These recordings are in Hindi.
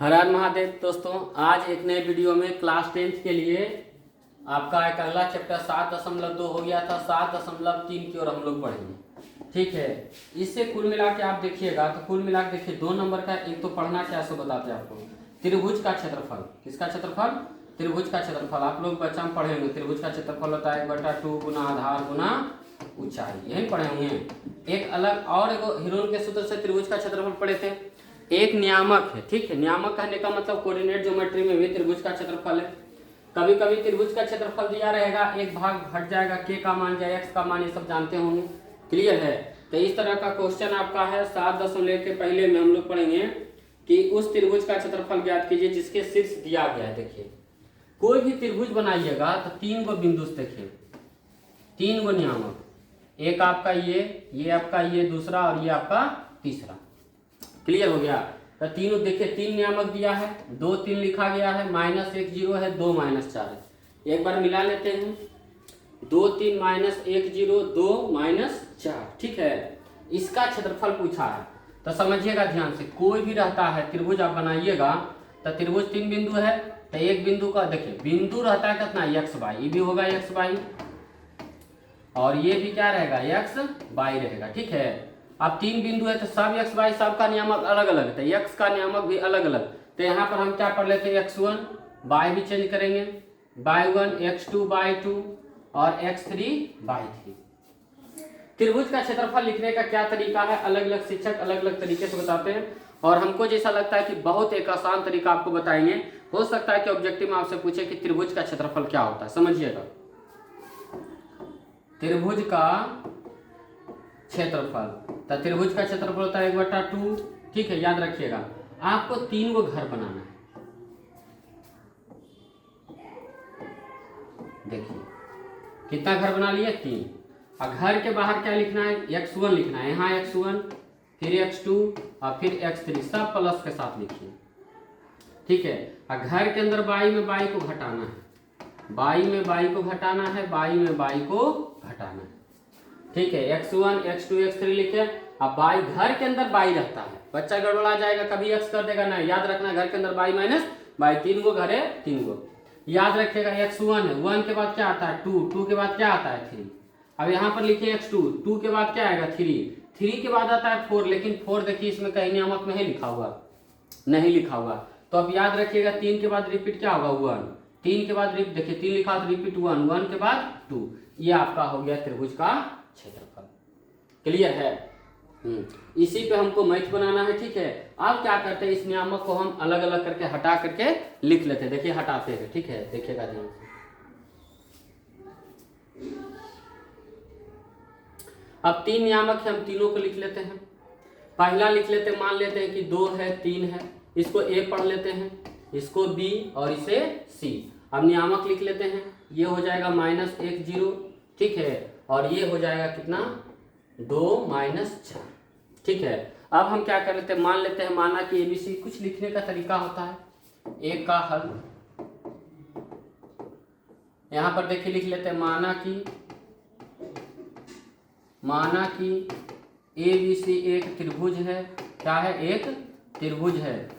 हर हर महादेव दोस्तों, आज एक नए वीडियो में क्लास 10th के लिए आपका एक अगला चैप्टर 7.2 हो गया था। 7.3 की ओर हम लोग पढ़ेंगे। ठीक है, इससे कुल मिला के आप देखिएगा तो कुल मिला के देखिए 2 नंबर का एक तो पढ़ना क्या सो बताते हैं आपको। त्रिभुज का क्षेत्रफल, किसका क्षेत्रफल? त्रिभुज का क्षेत्रफल। आप लोग बच्चा में पढ़े होंगे, त्रिभुज का क्षेत्रफल होता है 1/2 गुना आधार गुना ऊंचाई, यही पढ़े होंगे। एक अलग और हीरोन के सूत्र से त्रिभुज का क्षेत्रफल पढ़े थे। एक नियामक है, ठीक है, नियामक कहने का मतलब कोऑर्डिनेट ज्योमेट्री में भी त्रिभुज का क्षेत्रफल है। कभी कभी त्रिभुज का क्षेत्रफल दिया रहेगा, एक भाग हट जाएगा, के का मान या एक्स का मान, ये सब जानते होंगे। क्लियर है? तो इस तरह का क्वेश्चन आपका है 7 के पहले में हम लोग पढ़ेंगे कि उस त्रिभुज का क्षेत्रफल ज्ञात कीजिए जिसके शीर्ष दिया गया है। देखिए कोई भी त्रिभुज बनाइएगा तो 3 गो बिंदु देखिए, 3 गो नियामक, एक आपका ये आपका ये दूसरा और ये आपका तीसरा। क्लियर हो गया? तो तीनों देखिए, 3 नियामक दिया है, 2 3 लिखा गया है, -1 0 है, 2 -4 है। एक बार मिला लेते हैं, 2 3 -1 0 2 -4। ठीक है, इसका क्षेत्रफल पूछा है तो समझिएगा ध्यान से। कोई भी रहता है त्रिभुज आप बनाइएगा तो त्रिभुज 3 बिंदु है तो एक बिंदु का देखिए बिंदु रहता है कितना, x y, ये भी होगा x y और ये भी क्या रहेगा, x y रहेगा। ठीक है, अब 3 बिंदु है तो सब x y सब का नियामक अलग अलग है, तो x का नियामक भी अलग अलग। तो यहाँ पर हम क्या पढ़ लेते हैं, x1 y भी चेंज करेंगे, y1 x2 y2 और x3 y3। त्रिभुज का क्षेत्रफल लिखने का क्या तरीका है, अलग अलग शिक्षक अलग अलग तरीके से बताते हैं और हमको जैसा लगता है कि बहुत एक आसान तरीका आपको बताएंगे। हो सकता है कि ऑब्जेक्टिव में आपसे पूछे कि त्रिभुज का क्षेत्रफल क्या होता है। समझिएगा, त्रिभुज का क्षेत्रफल, तो त्रिभुज का क्षेत्रफल होता है 1/2। ठीक है, याद रखिएगा। आपको 3 गो घर बनाना है। देखिए कितना घर बना लिए, 3। और घर के बाहर क्या लिखना है, x1 लिखना है, यहाँ x1 फिर x2 और फिर x3 सब प्लस के साथ लिखिए। ठीक है, और घर के अंदर y में y को घटाना है, y में y को घटाना है, y में y को घटाना है। ठीक है, x1 x2 x3 लिखे। अब y घर के अंदर y रहता है, बच्चा गड़बड़ा जाएगा, कभी x कर देगा ना। याद रखना, घर के अंदर y माइनस y, 3 गो घर है, 3 गो याद रखिएगा। x1 है, 1 के बाद क्या आता है 2, 2 के बाद क्या आता है 3। अब यहाँ पर लिखिए x2, 2 के बाद क्या आएगा 3, 3 के बाद आता है 4, लेकिन 4 देखिए इसमें कहीं नियामक में है लिखा हुआ, नहीं लिखा हुआ। तो अब याद रखिएगा 3 के बाद रिपीट क्या होगा 1, 3 के बाद देखिए 3 लिखा तो रिपीट 1, 1 के बाद 2। ये आपका हो गया त्रिभुज का क्षेत्रफल। क्लियर है? इसी पे हमको मैथ बनाना है। ठीक है, अब क्या करते हैं, इस नियामक को हम अलग अलग करके हटा करके लिख लेते हैं। देखिए हटाते हैं, ठीक है, देखिएगा ध्यान से। अब 3 नियामक है, हम तीनों को लिख लेते हैं। पहला लिख लेते हैं, मान लेते हैं कि 2 है 3 है, इसको A पढ़ लेते हैं, इसको B और इसे C। अब नियामक लिख लेते हैं, ये हो जाएगा -1 0। ठीक है, और ये हो जाएगा कितना 2 -4। ठीक है, अब हम क्या कर लेते हैं, मान लेते हैं, माना कि ABC। कुछ लिखने का तरीका होता है, एक का हल यहाँ पर देखिए लिख लेते हैं, माना कि ABC एक त्रिभुज है। क्या है? एक त्रिभुज है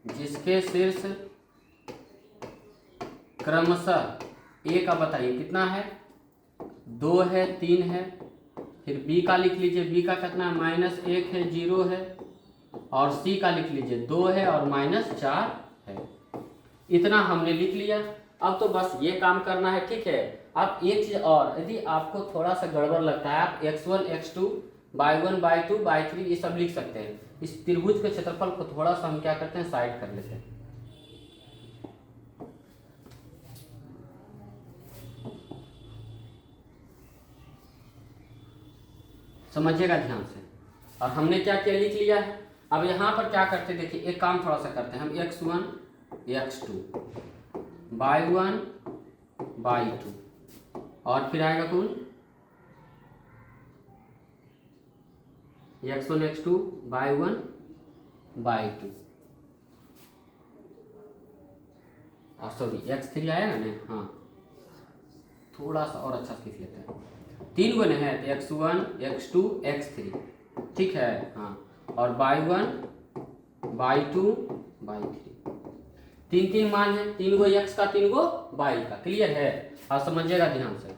जिसके शीर्ष क्रमशः A का बताइए कितना है, 2 है 3 है। फिर B का लिख लीजिए, B का कितना है, -1 है 0 है। और C का लिख लीजिए 2 है और -4 है। इतना हमने लिख लिया। अब तो बस ये काम करना है। ठीक है, अब एक चीज और, यदि आपको थोड़ा सा गड़बड़ लगता है, आप x1 x2 y1 y2 y3 ये सब लिख सकते हैं। इस त्रिभुज के क्षेत्रफल को थोड़ा सा हम क्या करते हैं, साइड कर लेते हैं। समझिएगा ध्यान से। और हमने क्या क्या लिख लिया है। अब यहाँ पर क्या करते हैं, देखिए एक काम थोड़ा सा करते हैं हम, x1 x2 y1 y2 और फिर आएगा कौन, x1 x2 y1 y2 और सॉरी x3 आएगा ना। हाँ, थोड़ा सा और अच्छा लिख लेते हैं। तीन गुने हैं तो x1 x2 x3, ठीक है। हाँ, और y1 y2 y3, तीन तीन मान है, तीन गो x का तीन गो y का। क्लियर है? आप समझिएगा ध्यान से।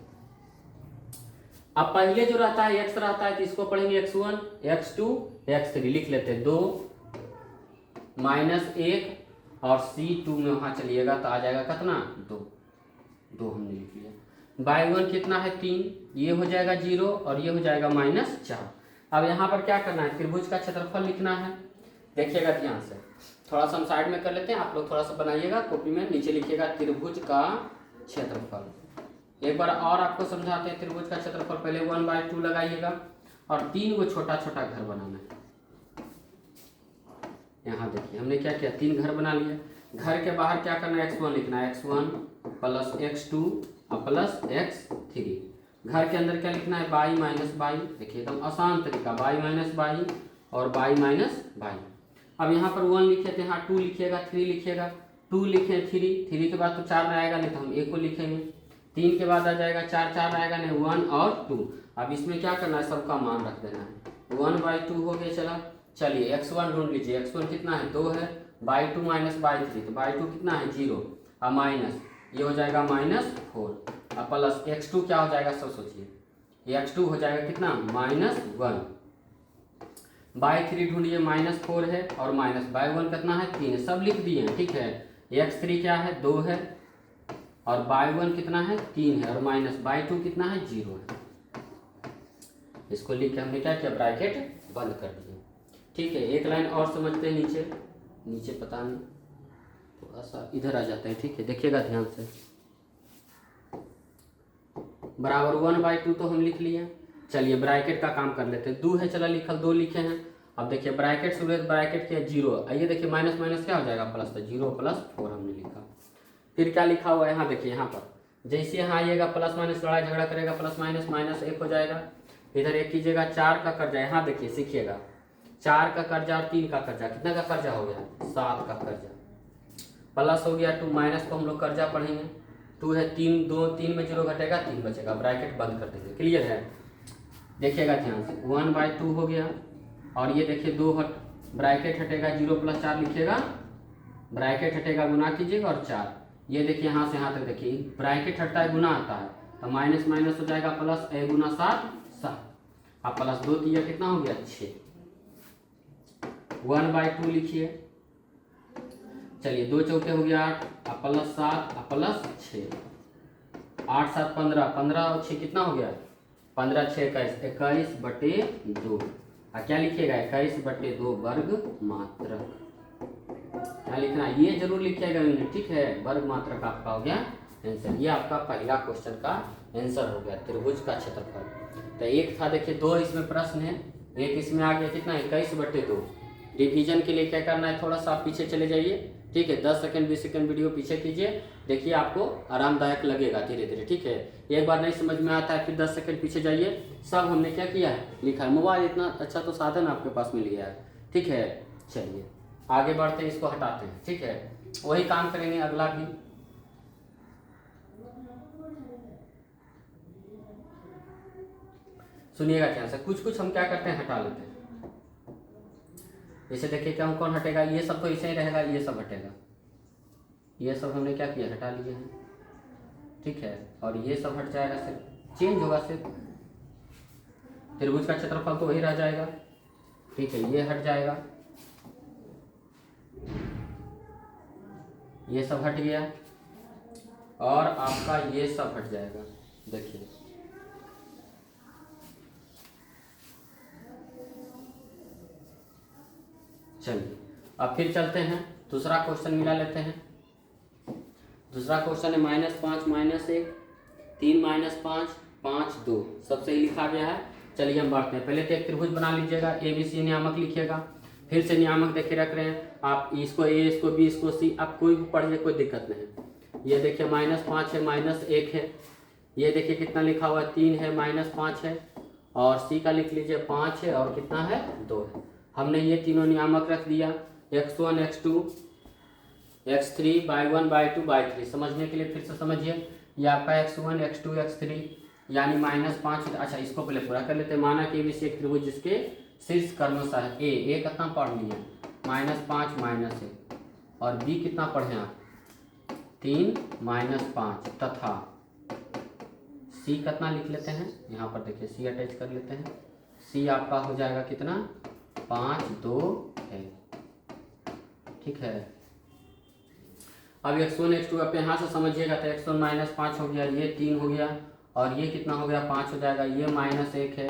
अब पहले जो रहता है x रहता है तो इसको पढ़ेंगे x1 x2 x3 लिख लेते हैं। 2 -1 और C2 में वहां चलिएगा तो आ जाएगा कितना 2 हमने लिख लिया। y1 कितना है 3, ये हो जाएगा 0 और ये हो जाएगा -4। अब यहाँ पर क्या करना है, त्रिभुज का क्षेत्रफल लिखना है। देखिएगा ध्यान से, थोड़ा सा हम साइड में कर लेते हैं, आप लोग थोड़ा सा बनाइएगा कॉपी में, नीचे लिखिएगा त्रिभुज का क्षेत्रफल। एक बार और आपको समझाते हैं त्रिभुज का क्षेत्रफल। पहले 1/2 लगाइएगा और 3 को छोटा छोटा घर बनाना है। यहाँ देखिए हमने क्या किया, 3 घर बना लिए। घर के बाहर क्या करना है, x1 लिखना है, x1 plus x2 plus x3। घर के अंदर क्या लिखना है, y माइनस y। देखिए एकदम आसान तरीका, y माइनस y और y माइनस y। अब यहाँ पर 1 लिखे थे, यहाँ 2 लिखिएगा, 3 लिखिएगा, 2 लिखे 3 के बाद तो 4 में आएगा नहीं तो हम 1 को लिखेंगे। 3 के बाद आ जाएगा 4 आएगा नहीं, 1 और 2। अब इसमें क्या करना है, सबका मान रख देना है। 1/2 हो गया। चला, चलिए x1 ढूंढ लीजिए। x1 कितना है 2 है, y2 माइनस y3 तो y2 कितना है 0 और माइनस ये हो जाएगा -4 और प्लस x2 क्या हो जाएगा, सब सोचिए, ये x2 हो जाएगा कितना -1। y3 ढूंढिए, -4 है और माइनस y1 कितना है 3 है, सब लिख दिए हैं, ठीक है। x3 क्या है 2 है और y1 कितना है 3 है और माइनस y2 कितना है 0 है। इसको लिख के हमने क्या किया, ब्रैकेट बंद कर दिया, ठीक है। एक लाइन और समझते हैं, नीचे पता नहीं थोड़ा सा इधर आ जाता है, ठीक है। देखिएगा ध्यान से, बराबर 1/2 तो हम लिख लिए। चलिए ब्रैकेट का काम कर लेते हैं। 2 है, चला लिखल, 2 लिखे हैं। अब देखिए ब्रैकेट शुरू है, ब्रैकेट किया 0, आइए देखिए माइनस माइनस क्या हो जाएगा प्लस, तो 0 + 4 हमने लिखा। फिर क्या लिखा हुआ है यहाँ देखिए, यहाँ पर जैसे यहाँ आइएगा प्लस माइनस लड़ाई झगड़ा करेगा, प्लस माइनस -1 हो जाएगा। इधर एक कीजिएगा, 4 का कर्जा, यहाँ देखिए सीखिएगा, 4 का कर्जा और 3 का कर्जा, कितना का कर्जा हो गया 7 का कर्जा, प्लस हो गया 2, माइनस को हम लोग कर्जा पढ़ेंगे। 2 है 3 में 0 घटेगा, 3 बचेगा, ब्रैकेट बंद कर देंगे। क्लियर है? देखिएगा ध्यान से, 1/2 हो गया और ये देखिए 2 ब्रैकेट हटेगा, 0 + 4 लिखिएगा, ब्रैकेट हटेगा, गुना कीजिएगा और 4। ये देखिए यहाँ से यहाँ तक देखिए ब्रैकेट हटता है, गुना आता है तो माइनस माइनस हो जाएगा प्लस, a × 7 अब प्लस 2 3 कितना हो गया 6। 1/2 लिखिए, चलिए 2 चौके हो गया 8 प्लस 7 प्लस 6, 8 7 15, 15 और 6 कितना हो गया 15 6 21, 21/2। क्या लिखिएगा 21/2 वर्ग मात्रक। क्या लिखना है, ये जरूर लिखिएगा यूनिट, ठीक है। वर्ग मात्रक आपका हो गया आंसर। ये आपका पहला क्वेश्चन का आंसर हो गया, त्रिभुज का क्षेत्रफल। तो एक था देखिए, 2 इसमें प्रश्न है, एक इसमें आ गया कितना 21/2। रिवीजन के लिए क्या करना है, थोड़ा सा आप पीछे चले जाइए, ठीक है। 10 सेकंड 20 सेकंड वीडियो पीछे कीजिए, देखिए आपको आरामदायक लगेगा धीरे धीरे, ठीक है। एक बार नहीं समझ में आता है फिर 10 सेकंड पीछे जाइए, सब हमने क्या किया है लिखा है। मोबाइल इतना अच्छा तो साधन आपके पास मिल गया है, ठीक है। चलिए आगे बढ़ते हैं, इसको हटाते हैं, ठीक है। वही काम करेंगे अगला भी। सुनिएगा ध्यान से, कुछ हम क्या करते हैं हटा लेते हैं। जैसे देखिए क्या कौन हटेगा, ये सब तो ऐसे ही रहेगा, ये सब हटेगा, ये सब हमने क्या किया हटा लिए हैं, ठीक है। और ये सब हट जाएगा, सिर्फ चेंज होगा, सिर्फ त्रिभुज का क्षेत्रफल तो वही रह जाएगा, ठीक है। ये हट जाएगा, ये सब हट गया और आपका ये सब हट जाएगा। देखिए चलिए अब फिर चलते हैं, दूसरा क्वेश्चन मिला लेते हैं। दूसरा क्वेश्चन है -5 -1 3 -5 5 2, सब सही लिखा गया है। चलिए हम बढ़ते हैं। पहले तो एक त्रिभुज बना लीजिएगा, ABC नियामक लिखिएगा, फिर से नियामक देखे रख रहे हैं आप, इसको A इसको B इसको C, आप कोई भी पढ़िए, कोई दिक्कत नहीं है। ये देखिए -5 है, -1 है, ये देखिए कितना लिखा हुआ है 3 है, -5 है और C का लिख लीजिए 5 है और कितना है 2 है। हमने ये तीनों नियामक रख दिया, x1 x2 x3 y1 y2 y3। समझने के लिए फिर से समझिए, ये आपका x1 x2 x3 यानी -5। अच्छा इसको पहले पूरा कर लेते हैं। माना कि ABC एक त्रिभुज जिसके शीर्ष कर्मशः है ए कितना पढ़ लिए -5 -1 और बी कितना पढ़े आप 3 -5 तथा सी कितना लिख लेते हैं यहाँ पर देखिए सी अटैच कर लेते हैं। सी आपका हो जाएगा कितना 5 2 है। ठीक है। अब x1 x2 आप यहाँ से समझिएगा तो x1 -5 हो गया, ये 3 हो गया और ये कितना हो गया 5 हो जाएगा। ये -1 है,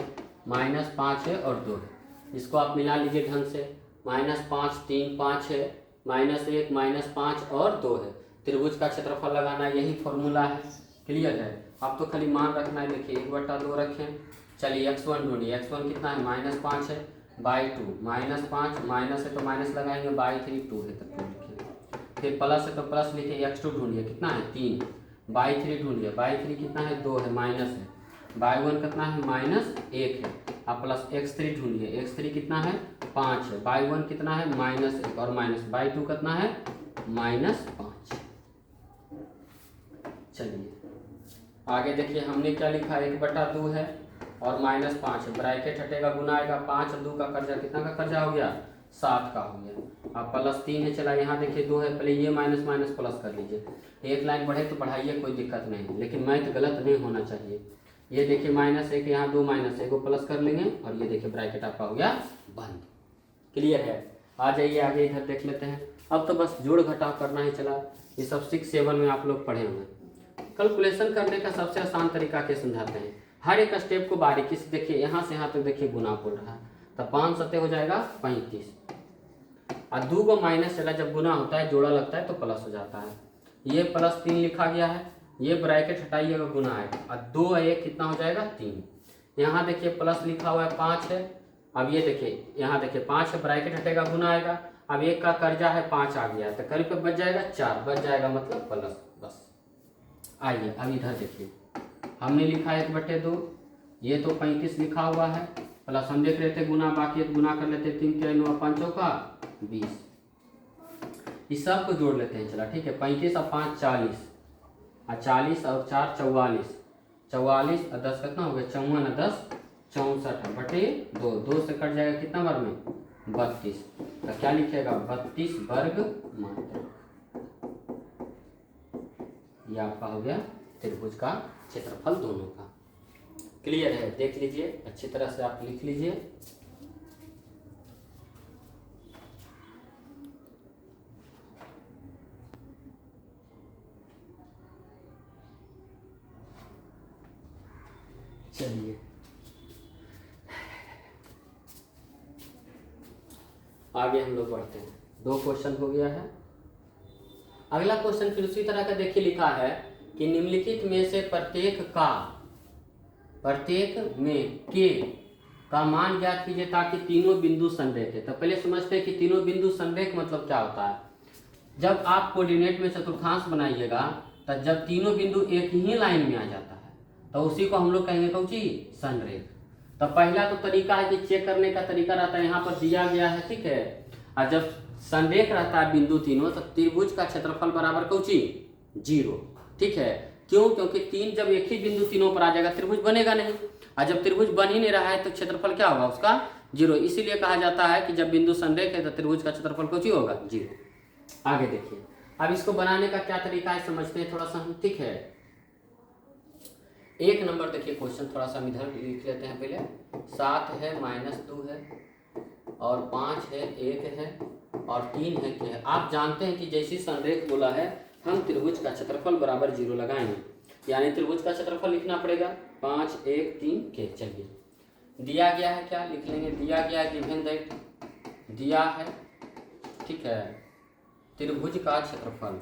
-5 है और 2 है। इसको आप मिला लीजिए ढंग से। -5 3 5 है, -1 -5 और 2 है। त्रिभुज का क्षेत्रफल लगाना यही फॉर्मूला है। क्लियर है। अब तो खाली मान रखना है। देखिए 1/2 रखें। चलिए x1 ढूंढिए। x1 कितना है -5 है बाई 2 -5 माइनस है तो माइनस लगाएंगे बाई 3 2 है तो 2 लिखिए। फिर प्लस है तो प्लस लिखिए। x2 ढूंढिए कितना है 3 बाई 3 ढूंढिए। बाई 3 कितना है 2 है माइनस है। बाई 1 कितना है -1 है। अब प्लस x3 ढूंढिए। x3 कितना है 5 है। बाई 1 कितना है -1 और माइनस बाई 2 कितना है -5। चलिए आगे देखिए हमने क्या लिखा 1/2 है और -5 है। ब्रैकेट हटेगा गुना आएगा 5 2 का कर्जा कितना का कर्जा हो गया 7 का हो गया। अब +3 है। चला यहाँ देखिए 2 है। पहले ये माइनस माइनस प्लस कर लीजिए। एक लाइन बढ़े तो बढ़ाइए कोई दिक्कत नहीं, लेकिन मैथ गलत नहीं होना चाहिए। ये देखिए -1 यहाँ 2 माइनस है को प्लस कर लेंगे और ये देखिए ब्रैकेट आपका हो गया बंद। क्लियर है। आ जाइए आगे इधर देख लेते हैं। अब तो बस जोड़ घटाव करना ही चला। ये सब 6 7 में आप लोग पढ़े हुए। कैलकुलेशन करने का सबसे आसान तरीका के समझाते हैं। हर एक स्टेप को बारीकी से देखिए। यहाँ से यहाँ तक देखिए गुना बोल रहा है तो 5 7 हो जाएगा 35 और 2 को माइनस चला। जब गुना होता है जोड़ा लगता है तो प्लस हो जाता है। ये +3 लिखा गया है। ये ब्रैकेट हटाइएगा गुना आएगा और 2 1 कितना हो जाएगा 3। यहाँ देखिए प्लस लिखा हुआ है 5 है। अब ये देखिए यहाँ देखिए 5 है ब्रैकेट हटेगा गुना आएगा। अब 1 का कर्जा है 5 आ गया तो करीब पे बच जाएगा 4 बच जाएगा मतलब प्लस। बस आइए अब इधर देखिए हमने लिखा 1/2। ये तो 35 लिखा हुआ है प्लस हम देख रहे थे गुना बाकी है गुना कर लेते 3 3 9 5 का 20। इस सब को जोड़ लेते हैं। चला ठीक है। 35 और 5 40 और 40 और 4 44 44 और 10 कितना हो गया 54 और 10 64 बटे 2 2 से कट जाएगा कितना बार में 32। तो क्या लिखेगा 32 वर्ग मात्रक। ये आपका हो गया त्रिभुज का क्षेत्रफल दोनों का। क्लियर है। देख लीजिए अच्छी तरह से आप लिख लीजिए। चलिए आगे हम लोग बढ़ते हैं। 2 क्वेश्चन हो गया है। अगला क्वेश्चन फिर उसी तरह का देखिए लिखा है कि निम्नलिखित में से प्रत्येक में के का मान ज्ञात कीजिए ताकि तीनों बिंदु संरेख है। तो पहले समझते हैं कि तीनों बिंदु संरेख मतलब क्या होता है। जब आप कोऑर्डिनेट में चतुर्थांश बनाइएगा तो जब तीनों बिंदु एक ही लाइन में आ जाता है तो उसी को हम लोग कहेंगे कौन सी संरेख। तो पहला तो तरीका है कि चेक करने का तरीका रहता है यहाँ पर दिया गया है। ठीक है। और जब संरेख रहता है बिंदु तीनों तो त्रिभुज का क्षेत्रफल बराबर कौची 0। ठीक है। क्यों? क्योंकि 3 जब एक ही बिंदु तीनों पर आ जाएगा त्रिभुज बनेगा नहीं और जब त्रिभुज बन ही नहीं रहा है तो क्षेत्रफल क्या होगा उसका 0। इसीलिए कहा जाता है कि जब बिंदु संरेख है तो त्रिभुज का क्षेत्रफल कौची होगा 0। आगे देखिए अब इसको बनाने का क्या तरीका है समझते हैं थोड़ा सा हम। ठीक है। 1 नंबर देखिए क्वेश्चन थोड़ा सा हम इधर लिख लेते हैं। पहले 7 है -2 है और 5 है 1 है और 3 है के है। आप जानते हैं कि जैसी संरेख बोला है हम त्रिभुज का क्षेत्रफल बराबर 0 लगाएंगे यानी त्रिभुज का क्षेत्रफल लिखना पड़ेगा 5 1 3 के। चलिए दिया गया है क्या लिख लेंगे। दिया गया है गिवन दैट दिया है। ठीक है। त्रिभुज का क्षेत्रफल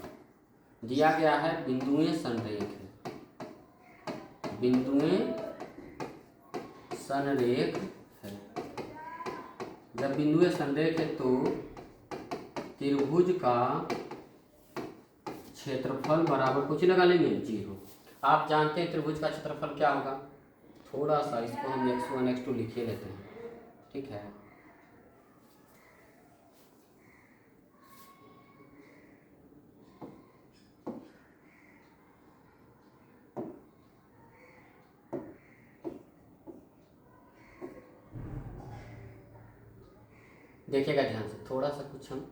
दिया गया है बिंदुएं संरेख है। बिंदुएं संरेख है। जब बिंदुएं संरेख है तो त्रिभुज का क्षेत्रफल बराबर कुछ लगा लेंगे 0। आप जानते हैं त्रिभुज का क्षेत्रफल क्या होगा। थोड़ा सा इसको हम x1 x2 लिखे लेते हैं। ठीक है। देखिएगा ध्यान से, थोड़ा सा कुछ हम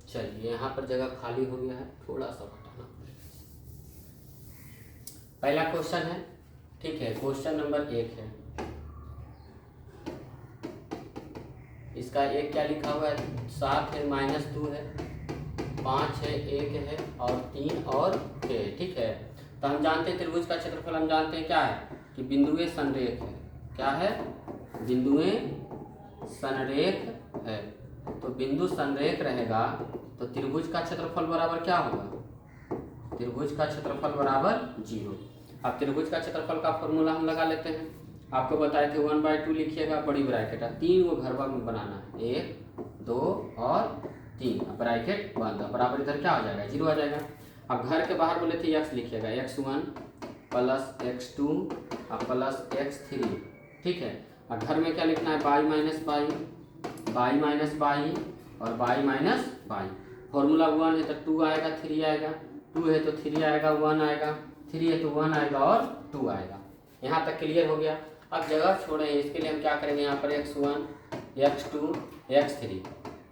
चलिए यहाँ पर जगह खाली हो गया है, थोड़ा सा हटाना पड़ेगा। पहला क्वेश्चन है, ठीक है, क्वेश्चन नंबर 1 है। इसका एक क्या लिखा हुआ है, 7 है -2 है, 5 है, 1 है और 3 और है, ठीक है। तो हम जानते हैं त्रिभुज का क्षेत्रफल, हम जानते हैं क्या है कि बिंदुएं संरेख है। क्या है? बिंदुएं संरेख है। तो बिंदु संरेख रहेगा तो त्रिभुज का क्षेत्रफल बराबर क्या होगा? त्रिभुज का क्षेत्रफल बराबर 0। अब त्रिभुज का क्षेत्रफल का फॉर्मूला हम लगा लेते हैं। आपको बताए थे 1/2 लिखिएगा, बड़ी ब्रैकेट है, 3 को घर में बनाना है, 1 2 और 3, ब्रैकेट बंद, बराबर इधर क्या हो जाएगा? 0 आ जाएगा। अब घर के बाहर बोले थे x लिखिएगा, x1 plus x2 plus x3, ठीक है। और घर में क्या लिखना है? y minus y, y minus y और y माइनस y। फॉर्मूला 1 है तो 2 आएगा, 3 आएगा, 2 है तो 3 आएगा, 1 आएगा, 3 है तो 1 आएगा और 2 आएगा। यहाँ तक क्लियर हो गया। अब जगह छोड़े, इसके लिए हम क्या करेंगे? यहाँ पर x1 x2 x3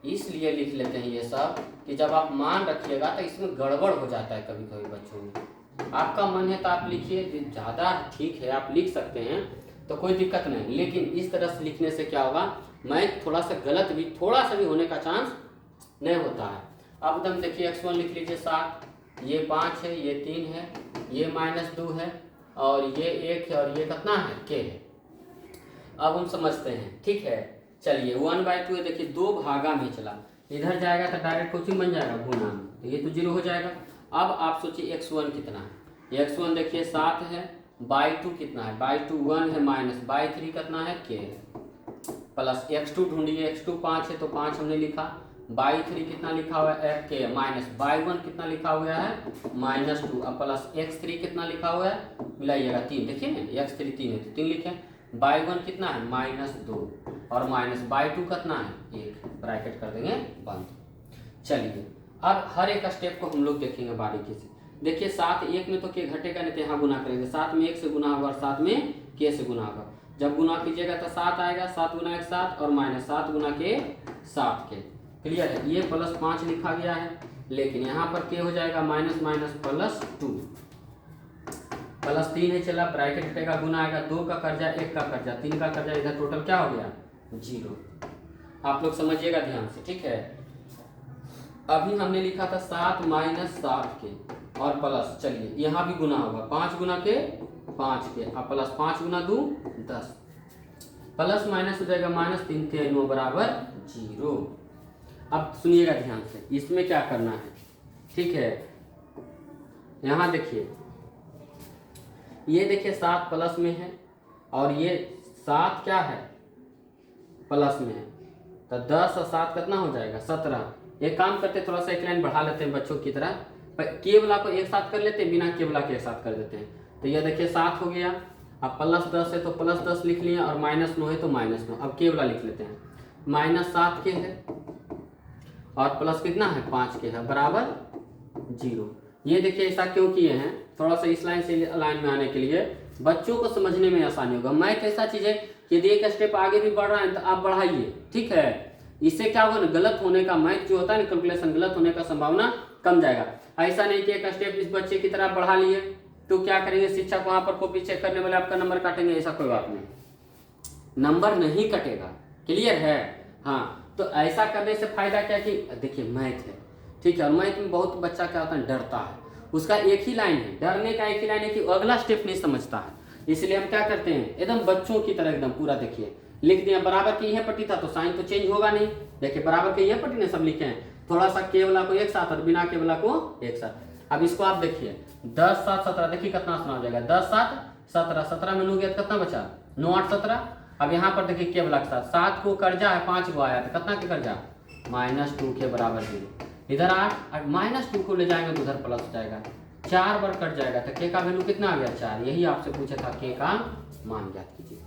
इसलिए लिख लेते हैं ये सब कि जब आप मान रखिएगा तो इसमें गड़बड़ हो जाता है कभी कभी बच्चों में। आपका मन है तो आप लिखिए, ज़्यादा ठीक है, आप लिख सकते हैं तो कोई दिक्कत नहीं, लेकिन इस तरह से लिखने से क्या होगा, मैथ थोड़ा सा गलत भी, थोड़ा सा भी होने का चांस नहीं होता है। अब एकदम देखिए, x1 लिख लीजिए 7, ये 5 है, ये 3 है, ये -2 है और ये 1 है और ये कितना है? k है। अब हम समझते हैं, ठीक है। चलिए 1/2 देखिए 2 भागा में चला, इधर जाएगा तो डायरेक्ट कोचिंग बन जाएगा गुना में, तो ये तो 0 हो जाएगा। अब आप सोचिए x1 कितना है? x1 देखिए 7 है, y2 कितना है? y2 1 है, माइनस y3 कितना है? k है, प्लस x2 ढूंढिए, x2 5 है तो 5 हमने लिखा, y3 कितना लिखा हुआ है? k, माइनस y1 कितना लिखा हुआ है? -2, अब प्लस x3 कितना लिखा हुआ है? मिलाइएगा 3, देखिए ना x3 3 है तो 3 लिखे, y1 कितना है? -2 और माइनस y2 कितना है? 1, ब्रैकेट कर देंगे बंद। चलिए अब हर एक स्टेप को हम लोग देखेंगे बारीकी से। देखिए 7 1 में तो k घटेगा नहीं, तो यहाँ गुना करेंगे, 7 में 1 से गुना होगा और 7 में k से गुना होगा। जब गुना कीजिएगा तो 7 आएगा, 7 गुना 1 7 और माइनस 7 गुना k 7k। क्लियर है? ये +5 लिखा गया है, लेकिन यहाँ पर k हो जाएगा माइनस माइनस +2, +3 है चला, ब्रैकेट हटेगा, गुना आएगा, 2 का कर्जा 1 का कर्जा 3 का कर्जा, इधर टोटल क्या हो गया? 0। आप लोग समझिएगा ध्यान से, ठीक है। अभी हमने लिखा था 7 - 7k और प्लस, चलिए यहाँ भी गुना होगा, 5 गुना के 5k और प्लस 5 गुना 2 10, प्लस माइनस हो जाएगा -3 3 9 बराबर 0। अब सुनिएगा ध्यान से, इसमें क्या करना है, ठीक है। यहाँ देखिए, ये देखिए 7 प्लस में है और ये 7 क्या है? प्लस में है, तो 10 और 7 कितना हो जाएगा? 17। एक काम करते, थोड़ा सा एक लाइन बढ़ा लेते हैं बच्चों की तरह, के वाला को एक साथ कर लेते हैं, बिना के वाला के एक साथ कर देते हैं। तो ये देखिए 7 हो गया, अब +10 है तो +10 लिख लिया और -9 है तो -9। अब के वाला लिख लेते हैं, -7k है और प्लस कितना है? 5k है, बराबर 0। ये देखिए ऐसा क्यों किए हैं? थोड़ा सा इस लाइन से लाइन में आने के लिए बच्चों को समझने में आसानी होगा। मैथ ऐसा चीज़ है कि यदि एक स्टेप आगे भी बढ़ रहा है तो आप बढ़ाइए, ठीक है। इससे क्या होगा ना, गलत होने का, मैथ जो होता है ना कैलकुलेशन, गलत होने का संभावना कम जाएगा। ऐसा नहीं कि एक स्टेप इस बच्चे की तरफ बढ़ा लिए तो क्या करेंगे, शिक्षक वहाँ पर कॉपी चेक करने वाले आपका नंबर काटेंगे, ऐसा कोई बात नहीं, नंबर नहीं कटेगा। क्लियर है? हाँ, तो ऐसा करने से फायदा क्या कि देखिए मैथ है, ठीक है, और मैथ में बहुत बच्चा क्या होता है, डरता है। उसका एक ही लाइन है, डरने का एक ही लाइन है कि अगला स्टेप नहीं समझता है। इसलिए हम क्या करते हैं, एकदम बच्चों की तरह एकदम पूरा देखिए लिख दिया। बराबर की यह पट्टी था तो साइन तो चेंज होगा नहीं, देखिए बराबर की यह पट्टी ने सब लिखे हैं, थोड़ा सा के वाला को एक साथ और बिना के वाला को एक साथ। अब इसको आप देखिए 10 7 17, देखिए कितना आसान हो जाएगा, 10 7 17, 17 में 9 गया तो कितना बचा? 9 8 17। अब यहाँ पर देखिए के वाला के साथ 7 को कर्जा है, 5 को आया तो कितना के कर्जा? -2 के बराबर 0। इधर 8 -2 को ले जाएंगे तो उधर प्लस हो जाएगा, 4 बार कट जाएगा तो के का वैल्यू कितना आ गया? 4। यही आपसे पूछा था, के का मान ज्ञात कीजिए।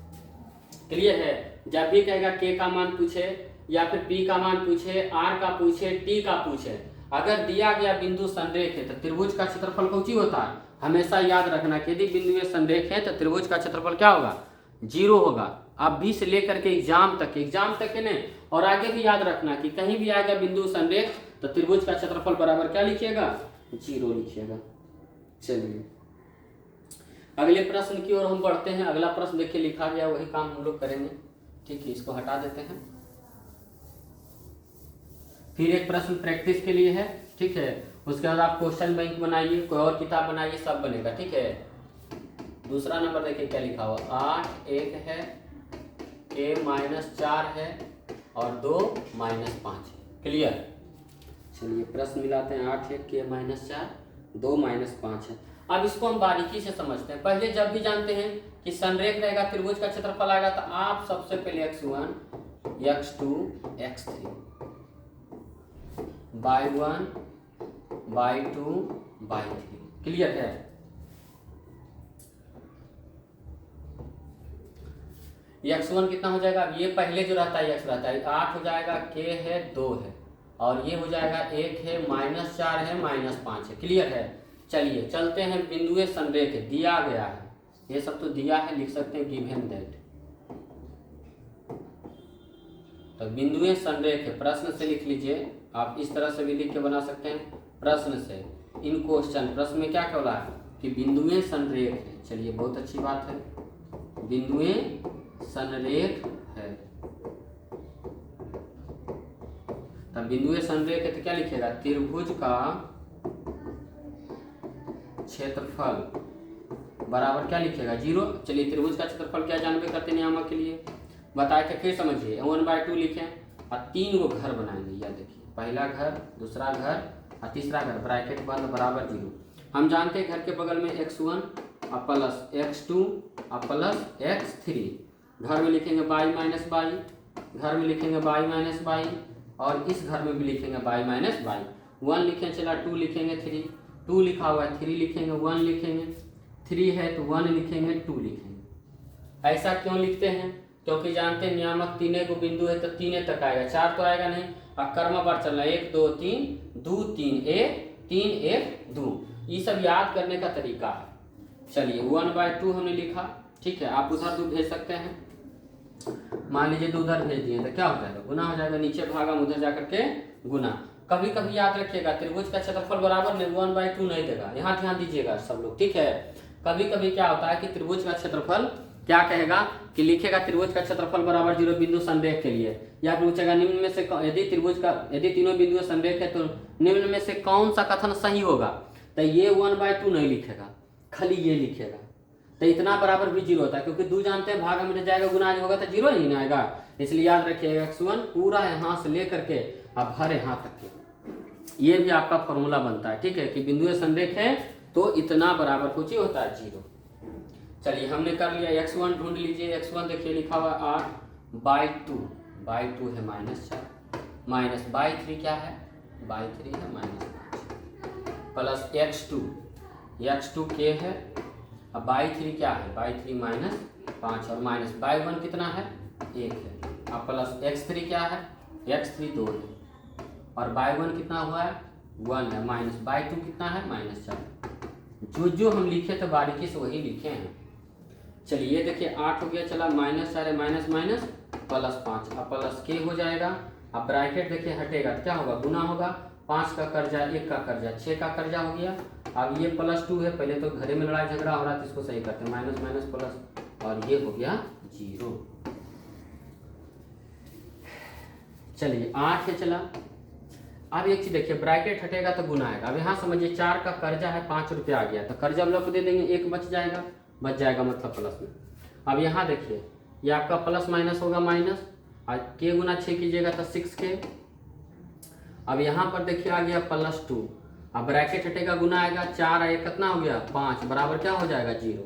क्लियर है? जब भी कहेगा के का मान पूछे या फिर P का मान पूछे, R का पूछे, T का पूछे, अगर दिया गया बिंदु संरेख है तो त्रिभुज का क्षेत्रफल कौची होता है? हमेशा याद रखना कि यदि बिंदु संरेख है तो त्रिभुज का क्षेत्रफल क्या होगा? 0 होगा। आप 20 से लेकर के एग्जाम तक है नहीं, और आगे भी याद रखना कि कहीं भी आ गया बिंदु संरेख तो त्रिभुज का क्षेत्रफल बराबर क्या लिखिएगा? 0 लिखिएगा। चलिए अगले प्रश्न की ओर हम बढ़ते हैं। अगला प्रश्न देखिए लिखा गया, वही काम हम लोग करेंगे। ठीक है, इसको हटा देते हैं। फिर एक प्रश्न प्रैक्टिस के लिए है। ठीक है, उसके बाद आप क्वेश्चन बैंक बनाइए, कोई और किताब बनाइए, सब बनेगा। ठीक है, दूसरा नंबर देखिए क्या लिखा हुआ, 8 1 है, k -4 है और 2 -5 है। क्लियर? चलिए प्रश्न मिलाते हैं। 8 है, k -4, 2 -5 है। अब इसको हम बारीकी से समझते हैं। पहले जब भी जानते हैं कि संरेख रहेगा, त्रिभुज का क्षेत्रफल आएगा, तो आप सबसे पहले x1 x2 x3 y1 y2 y3। Clear है? x1 कितना हो जाएगा? ये पहले जो रहता है x रहता है, 8 हो जाएगा, k है, 2 है, और ये हो जाएगा 1 है, -4 है, -5 है। क्लियर है? चलिए चलते हैं। बिंदुए संरेख दिया गया है, ये सब तो दिया है, लिख सकते हैं गिवन दैट। तो बिंदुए संरेख है, प्रश्न से लिख लीजिए। आप इस तरह से भी लिख के बना सकते हैं प्रश्न से। इन क्वेश्चन प्रश्न में क्या बोला है कि बिंदुए संरेख है। चलिए बहुत अच्छी बात है, बिंदुए संरेख है। तब बिंदुए संरेख है तो क्या लिखेगा? त्रिभुज का क्षेत्रफल बराबर क्या लिखेगा? 0। चलिए त्रिभुज का क्षेत्रफल क्या जानबे करते नियामक के लिए बताए थे, फिर समझिए। 1/2 लिखें और 3 गो घर बनाएंगे। यह देखिए, पहला घर, दूसरा घर और तीसरा घर, ब्रैकेट बंद, बराबर 0। हम जानते हैं घर के बगल में x1 और प्लस x2 और प्लस x3। घर में लिखेंगे y - y, घर में लिखेंगे y - y, और इस घर में भी लिखेंगे y - y। 1 लिखें, चला 2 लिखेंगे, 3 2 लिखा हुआ है, 3 लिखेंगे, 1 लिखेंगे, 3 है तो 1 लिखेंगे, 2 लिखेंगे। ऐसा क्यों लिखते हैं? क्योंकि जानते हैं नियामक 3 को बिंदु है तो 3 तक आएगा, 4 तो आएगा नहीं। और कर्म बार चलना 1 2 3 2 3 1 2, ये सब याद करने का तरीका है। चलिए 1/2 हमने लिखा। ठीक है, आप उधर 2 भेज सकते हैं। मान लीजिए 2 उधर भेज दिए तो क्या हो जाएगा? गुना हो जाएगा। नीचे भागा, उधर जाकर के गुना। कभी कभी याद रखिएगा त्रिभुज का क्षेत्रफल बराबर में 1/2 नहीं देगा। यहाँ ध्यान दीजिएगा सब लोग। ठीक है, कभी कभी क्या होता है कि त्रिभुज का क्षेत्रफल क्या कहेगा कि लिखेगा त्रिभुज का क्षेत्रफल बराबर 0 बिंदु संरेख के लिए, या पूछेगा निम्न में से यदि तीनों बिंदु संरेख है तो निम्न में से कौन सा कथन सही होगा? तो ये 1/2 नहीं लिखेगा, खाली ये लिखेगा। तो इतना बराबर भी 0 होता है, क्योंकि 2 जानते हैं भागा में जाएगा, गुना होगा तो 0 ही ना आएगा। इसलिए याद रखिएगा x1 पूरा यहाँ से लेकर के अब हर यहाँ तक के, ये भी आपका फॉर्मूला बनता है। ठीक है, कि बिंदु संरेख है तो इतना बराबर कुछ ही होता है 0। चलिए हमने कर लिया। x1 ढूंढ लीजिए। x1 देखिए लिखा हुआ 8/2 है -4, माइनस y3 क्या है? y3 है -5, प्लस x2 k है। अब y3 क्या है? y3 -5 और माइनस y1 कितना है? 1 है। अब प्लस x3 क्या है? x3 2 है और y1 कितना हुआ है? 1 है। माइनस y2 कितना है? -4। जो हम लिखे थे बारीकी से वही लिखे हैं। चलिए देखिए 8 हो गया, चला -4 है, माइनस माइनस +5, अब प्लस k हो जाएगा। अब ब्रैकेट देखिए हटेगा तो क्या होगा? गुना होगा। 5 का कर्जा, 1 का कर्जा, 6 का कर्जा हो गया। अब ये +2 है, पहले तो घरे में लड़ाई झगड़ा हो रहा था, इसको सही करते हैं, माइनस माइनस प्लस, और ये हो गया 0। चलिए 8 है चला। अब एक चीज देखिए, ब्रैकेट हटेगा तो गुना आएगा। अब यहाँ समझिए 4 का कर्जा है, 5 रुपये आ गया, तो कर्जा हम लोग को दे देंगे, 1 बच जाएगा मतलब प्लस में। अब यहाँ देखिए ये आपका प्लस माइनस होगा, माइनस, और k गुना 6 कीजिएगा तो 6k। अब यहाँ पर देखिए आ गया +2, अब ब्रैकेट हटेगा, गुना आएगा, 4 1 कितना हो गया? 5, बराबर क्या हो जाएगा? 0।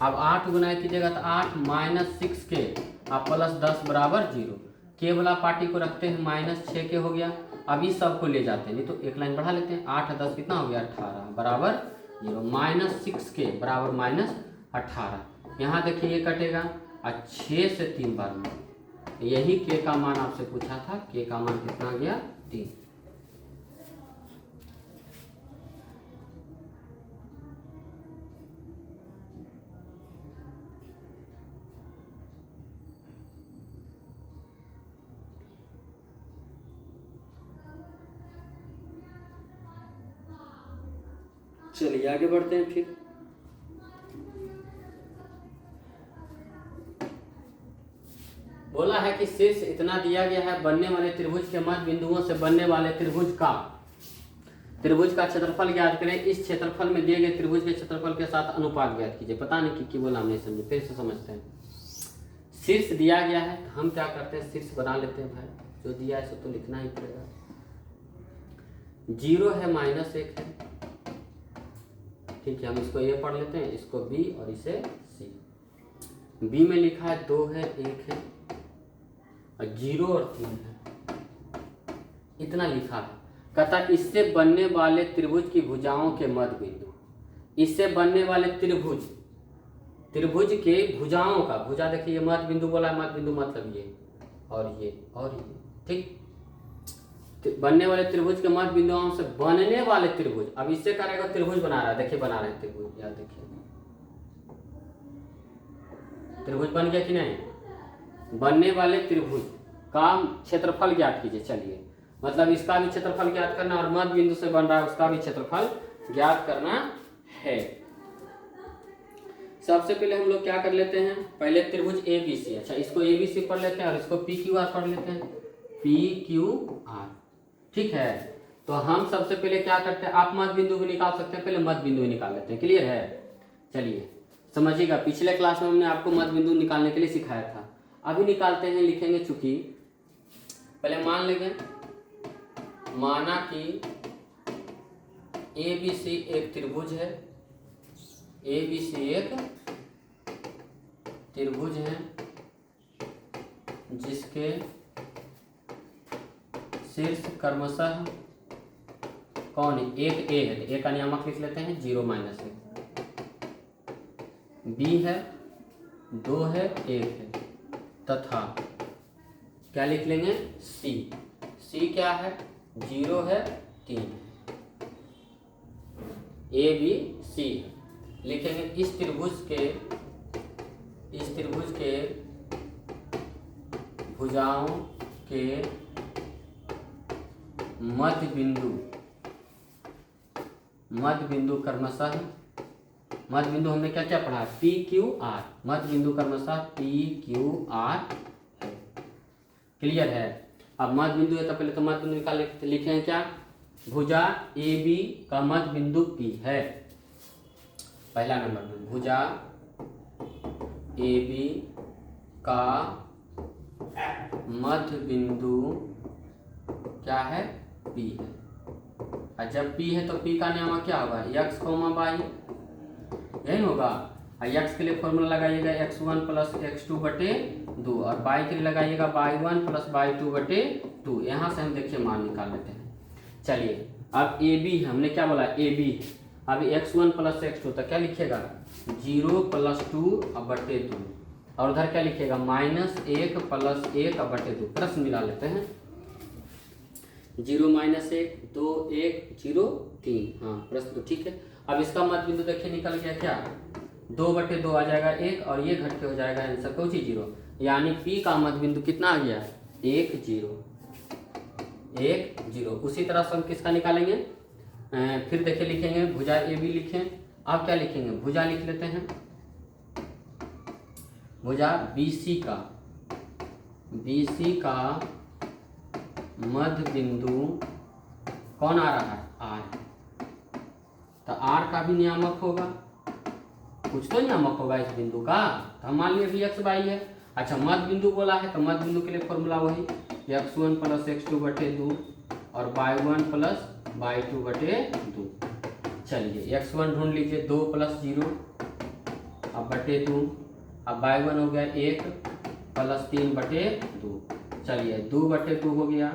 अब 8 गुना कीजिएगा तो 8 - 6k, अब +10 बराबर 0। k वाला पार्टी को रखते हैं, -6k हो गया। अब इस सब को ले जाते हैं, नहीं तो एक लाइन बढ़ा लेते हैं। 8 10 कितना हो गया? 18 बराबर 0। -6k बराबर -18। यहाँ देखिए ये कटेगा और 6 से 3 बार में यही के का मान आपसे पूछा था, के का मान कितना आ गया 3। चलिए आगे बढ़ते हैं। फिर बोला है कि शीर्ष इतना दिया गया है, बनने वाले त्रिभुज के मध्य बिंदुओं से बनने वाले त्रिभुज का क्षेत्रफल ज्ञात करें। इस क्षेत्रफल में दिए गए त्रिभुज के क्षेत्रफल के साथ अनुपात ज्ञात कीजिए। पता नहीं कि बोला, नहीं समझे, फिर से समझते हैं। शीर्ष दिया गया है, हम क्या करते हैं, शीर्ष बना लेते हैं भाई, जो दिया है सो तो लिखना ही पड़ेगा। 0 है, -1 है, ठीक है, हम इसको ए पढ़ लेते हैं, इसको बी और इसे सी। बी में लिखा है 2 है, 1 है, और 0 और 3 है, इतना लिखा है। कहता इससे बनने वाले त्रिभुज की भुजाओं के मध्य बिंदु, इससे बनने वाले त्रिभुज के भुजाओं का, भुजा देखिए मध्य बिंदु बोला है, मध्य बिंदु मतलब ये और ये और ये, ठीक। बनने वाले त्रिभुज के मध्य बिंदुओं से बनने वाले त्रिभुज, अब इससे करेगा त्रिभुज बना रहा है, देखिए बना रहे हैं त्रिभुज, याद देखिए त्रिभुज बन गया कि नहीं। बनने वाले त्रिभुज का क्षेत्रफल ज्ञात कीजिए। चलिए, मतलब इसका भी क्षेत्रफल ज्ञात करना और मध्य बिंदु से बन रहा है उसका भी क्षेत्रफल ज्ञात करना है। सबसे पहले हम लोग क्या कर लेते हैं, पहले त्रिभुज ABC, अच्छा इसको ABC पढ़ लेते हैं और इसको PQR पढ़ लेते हैं, PQR, ठीक है। तो हम सबसे पहले क्या करते हैं, आप मध्य बिंदु भी निकाल सकते हैं, पहले मध्य बिंदु भी निकाल लेते हैं, क्लियर है। चलिए समझिएगा, पिछले क्लास में हमने आपको मध्य बिंदु निकालने के लिए सिखाया था, अभी निकालते हैं। लिखेंगे, चूंकि पहले मान लेंगे, माना कि ABC एक त्रिभुज है, ABC एक त्रिभुज है जिसके शीर्ष क्रमशः कौन है, एक A है, तो A का नियामक लिख लेते हैं 0 -1, B है 2 है 1 है, तथा क्या लिख लेंगे C क्या है 0 है 3 है, ABC लिखेंगे। इस त्रिभुज के भुजाओं के मध्य बिंदु क्रमशः, मध्य बिंदु हमने क्या क्या पढ़ा, PQR, मध्य बिंदु क्रमशः PQR है, क्लियर है। अब मध्य बिंदु है तो पहले तो मध्य बिंदु निकाल लेते, लिखें क्या, भुजा AB का मध्य बिंदु P है, पहला नंबर में भुजा AB का मध्य बिंदु क्या है, P है। और जब P है तो P का नियामक क्या होगा, x, y, यही होगा। और x के लिए फॉर्मूला लगाइएगा x1 + x2/2 और y के लिए लगाइएगा y1 + y2/2। यहाँ से हम देखिए मान निकाल लेते हैं। चलिए, अब AB हमने क्या बोला, AB, अब x1 + x2, तो क्या लिखिएगा 0 + 2/2, और उधर क्या लिखिएगा -1 + 1/2, प्रश्न मिला लेते हैं। 0 - 1 2 1 0 3, हाँ प्रश्न तो ठीक है। अब इसका मध्य बिंदु देखिए निकल गया क्या, 2/2 आ जाएगा 1, और ये घट के हो जाएगा आंसर कौन सी 0, यानी P का मध्य बिंदु कितना आ गया 1 0 1 0। उसी तरह से हम किसका निकालेंगे, फिर देखिए लिखेंगे भुजा AB लिखें। अब क्या लिखेंगे, भुजा लिख लेते हैं, भुजा BC का मध्य बिंदु कौन आ रहा है, R, तो R का भी नियामक होगा, कुछ तो नियामक होगा इस बिंदु का, तो हम मान लिया भी x y है। अच्छा मध्य बिंदु बोला है तो मध्य बिंदु के लिए फॉर्मूला वही x1 + x2/2 और y1 + y2/2। चलिए x1 ढूंढ लीजिए, 2 + 0 अब /2, अब y1 हो गया 1 + 3/2, चलिए 2/2 हो गया।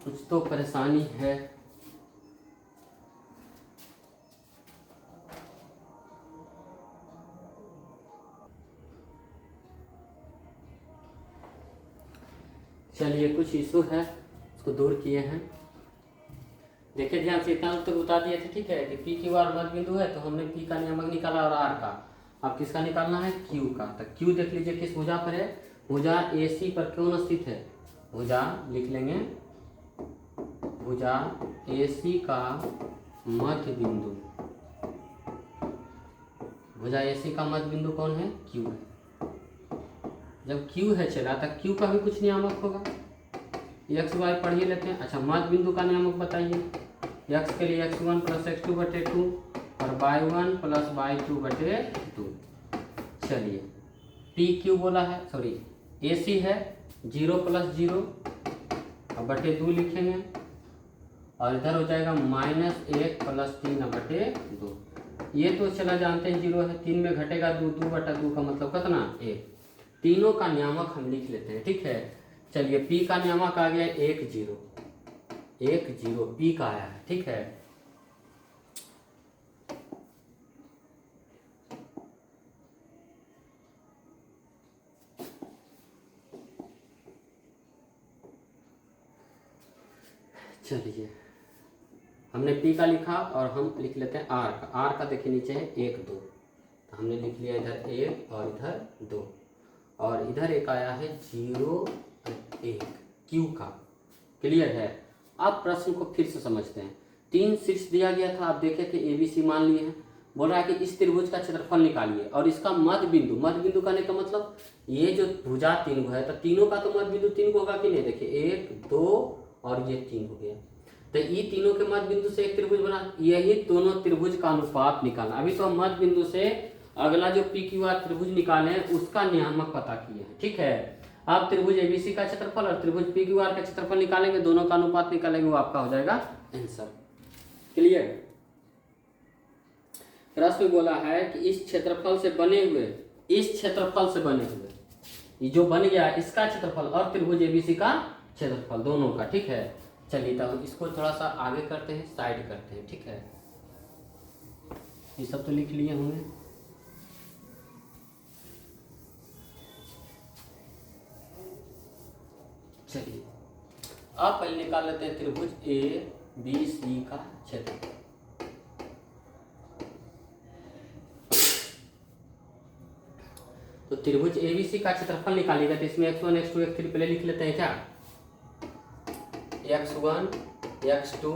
कुछ तो परेशानी है, चलिए कुछ इशू है, उसको दूर किए हैं। देखिए ध्यान से, इतना तो बता दिए थे, ठीक है, कि पी क्यू आर मध्य बिंदु है, तो हमने पी का नियामक निकाला और आर का। अब किसका निकालना है? क्यू का। तो क्यू देख लीजिए किस भुजा पर है, भुजा ए सी पर कौन स्थित है? भुजा लिख लेंगे, भुजा ए सी का मध्य बिंदु, भुजा ए सी का मध्य बिंदु कौन है? क्यू है। जब क्यू है चला तो क्यू का भी कुछ नियामक होगा, एक्स वाई पढ़ ही लेते हैं। अच्छा, मध्य बिंदु का नियामक बताइए। एक्स के लिए x1 प्लस x2 बटे 2 और y1 प्लस y2 बटे 2। चलिए पी क्यू बोला है, सॉरी ए सी है 0 प्लस 0 और बटे 2 लिखेंगे, और इधर हो जाएगा -1 प्लस 3 बटे 2। ये तो चला जानते हैं 0 है, 3 में घटेगा 2, 2 बटा 2 का मतलब कितना? 1। तीनों का नियामक हम लिख लेते हैं, ठीक है। चलिए पी का नियामक आ गया 1 0, 1 0 पी का आया है, ठीक है। चलिए हमने पी का लिखा और हम लिख लेते हैं आर का। आर का देखिए नीचे है 1 2, तो हमने लिख लिया इधर 1 और इधर 2, और इधर एक आया है 0 1 क्यू का। क्लियर है? आप प्रश्न को फिर से समझते हैं। 3 शीर्ष दिया गया था, आप देखे थे ABC मान लिए हैं। बोल रहा है कि इस त्रिभुज का क्षेत्रफल निकालिए और इसका मध्य बिंदु, मध्य बिंदु कहने का मतलब ये जो भुजा 3 है तो तीनों का तो मध्य बिंदु 3 को होगा कि नहीं? देखिए 1 2 और ये 3 हो गया, तो ये तीनों के मध्य बिंदु से एक त्रिभुज बना, यही दोनों त्रिभुज का अनुपात निकालना। अभी तो हम मध्य बिंदु से अगला जो पी क्यू आर त्रिभुज निकाले उसका नियामक पता किए हैं, ठीक है। आप त्रिभुज एबीसी का क्षेत्रफल और त्रिभुज पी क्यू आर का क्षेत्रफल निकालेंगे, दोनों का अनुपात निकालेंगे, वो आपका हो जाएगा आंसर। क्लियर? प्रश्न बोला है कि इस क्षेत्रफल से बने हुए, इस क्षेत्रफल से बने हुए, ये जो बन गया इसका क्षेत्रफल और त्रिभुज एबीसी का क्षेत्रफल दोनों का, ठीक है। चलिए तो इसको थोड़ा सा आगे करते हैं, साइड करते हैं, ठीक है। ये सब तो लिख लिए होंगे। चलिए आप पहले निकाल लेते हैं त्रिभुज ए बी सी का क्षेत्रफल। तो त्रिभुज एबीसी का क्षेत्रफल निकालिएगा, तो इसमें x1 x2 x3 पहले लिख लेते हैं क्या? x1 x2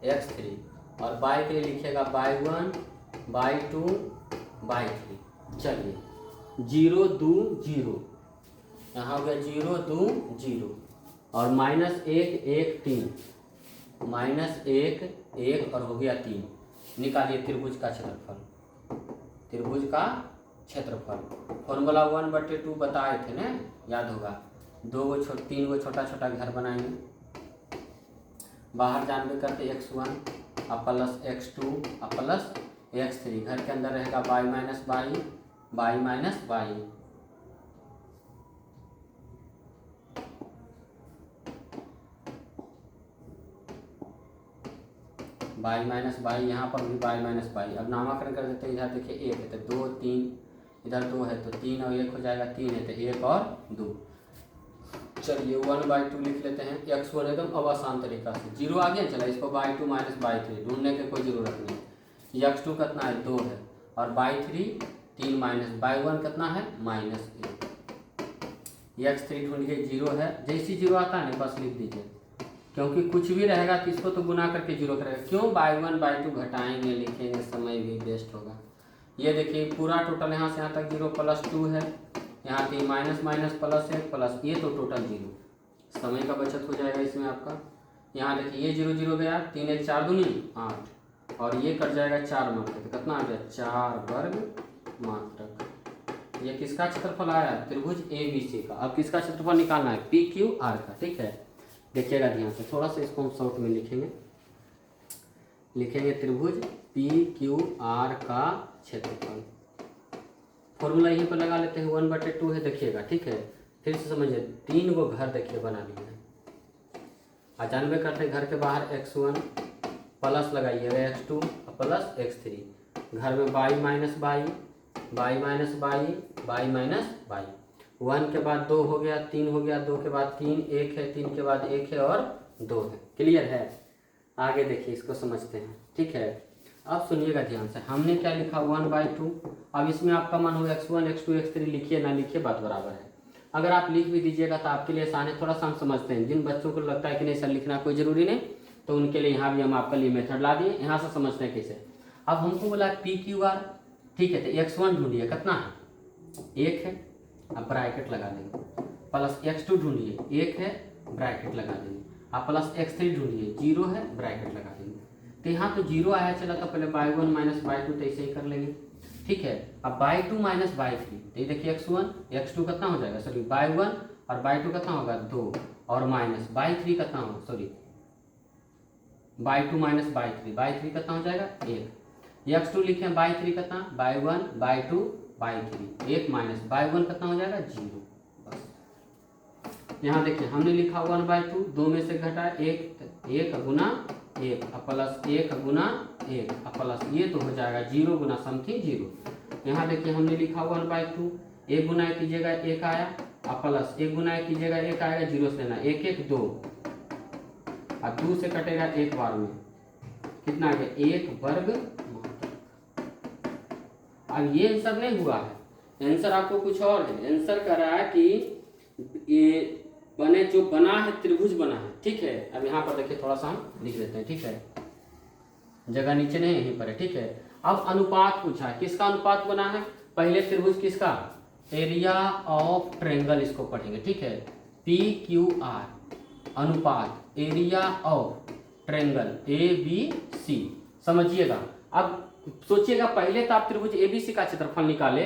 x3, और y के लिए लिखिएगा y1 y2 y3। चलिए 0 2 0, यहाँ हो गया 0 2 0 और -1 1 3, -1 1 और हो गया 3। निकालिए त्रिभुज का क्षेत्रफल, त्रिभुज का क्षेत्रफल। फॉर्मूला 1/2 बताए थे ना, याद होगा। 3 गो छोटा छोटा घर बनाएंगे, बाहर जानबे करते x1 और प्लस x2 और प्लस x3, घर के अंदर रहेगा y minus y, y minus y। y minus y, यहाँ पर भी y माइनस y। अब नामाकरण कर देते हैं, इधर देखिए 1 है तो 2 3, इधर 2 है तो 3 और 1 हो जाएगा 3 है तो 1 और 2। चलिए 1/2 लिख लेते हैं। x1 एकदम अब आसान तरीका से 0 आ गया, चला इसको y2 माइनस y3 ढूंढने की कोई ज़रूरत नहीं। x2 कितना है? 2 है, और y3 3 माइनस y1 कितना है? -1। x3 ढूंढिए 0 है, जैसी 0 आता है ना बस लिख दीजिए, क्योंकि कुछ भी रहेगा तो इसको तो गुना करके 0 करेगा। क्यों? y1 y2 घटाएंगे, लिखेंगे, समय भी वेस्ट होगा। ये देखिए पूरा टोटल यहाँ से यहाँ तक 0 प्लस 2 है, यहाँ 3 माइनस माइनस प्लस 1 प्लस, ये तो टोटल 0, समय का बचत हो जाएगा इसमें आपका। यहाँ देखिए ये 0 0 गया, 3 1 4 दूनी 8, और ये कट जाएगा 4 मात्रक, कितना आ गया? 4 वर्ग मात्रक। ये किसका क्षेत्रफल आया? त्रिभुज एबीसी का। अब किसका क्षेत्रफल निकालना है? पी क्यू आर का, ठीक है। देखिएगा ध्यान से, थोड़ा सा इसको हम शॉर्ट में लिखेंगे, लिखेंगे त्रिभुज पी क्यू आर का क्षेत्रफल। फॉर्मूला यहीं पर लगा लेते हैं, 1/2 है, देखिएगा, ठीक है। फिर से समझिए, 3 गो घर देखिए बना लिए हैं, और जानबे करते घर के बाहर x1 प्लस लगाइएगा x2 प्लस x3, घर में y minus y, y minus y, y minus y, 1 के बाद 2 हो गया, 3 हो गया, 2 के बाद 3, 1 है, 3 के बाद 1 है और 2 है। क्लियर है? आगे देखिए, इसको समझते हैं। ठीक है, अब सुनिएगा ध्यान से। हमने क्या लिखा 1/2। अब इसमें आपका मन हो x1 x2 x3 लिखिए ना लिखिए बात बराबर है। अगर आप लिख भी दीजिएगा तो आपके लिए आसान है। थोड़ा सा हम समझते हैं। जिन बच्चों को लगता है कि नहीं सर लिखना कोई ज़रूरी नहीं, तो उनके लिए यहाँ भी हम आपके लिए मेथड ला दिए। यहाँ से समझते हैं कैसे। अब हमको बोला PQR, ठीक है, तो x1 ढूंढिए, कितना है? 1 है, अब ब्रैकेट लगा देंगे। प्लस x2 ढूंढिए, 1 है, ब्रैकेट लगा देंगे। अब प्लस x3 ढूंढिए, 0 है, ब्रैकेट लगा देंगे। तो यहाँ तो 0 आया चला, तो पहले y1 माइनस y2 तो ऐसे ही कर लेंगे। ठीक है, अब y2 माइनस y3, तो ये देखिए x1 x2 कितना हो जाएगा, सॉरी y1 और y2 कितना होगा 2, और माइनस y3 कितना होगा, सॉरी y2 माइनस y3 कितना हो जाएगा 1। x2 लिखे y3 कितना, y1 y2 y3, 1 minus y1 कितना हो जाएगा 0। बस यहाँ देखिए हमने लिखा 1/2, 2 में से घटा 1 गुना 1 प्लस 1 गुना 1 प्लस ये तो हो जाएगा 0 गुना समथिंग 0। यहाँ देखिए हमने लिखा 1/2, 1 गुना कीजिएगा 1 आया, प्लस 1 गुना कीजिएगा 1 आएगा, 0 से लेना 1 1 2, अब 2 से कटेगा 1 बार में, कितना आ गया 1 वर्ग। अब ये आंसर नहीं हुआ है, आंसर आपको कुछ और है। आंसर कर रहा है कि ये बने जो बना है त्रिभुज बना है। ठीक है, अब यहाँ पर देखिए थोड़ा सा हम लिख देते हैं। ठीक है, जगह नीचे नहीं यहीं पर है। ठीक है, अब अनुपात पूछा है, किसका अनुपात बना है? पहले त्रिभुज किसका? एरिया ऑफ ट्रायंगल, इसको पढ़ेंगे। ठीक है, PQR अनुपात एरिया ऑफ ट्रायंगल ABC। समझिएगा, अब सोचिएगा पहले तो आप त्रिभुज ABC का क्षेत्रफल निकाले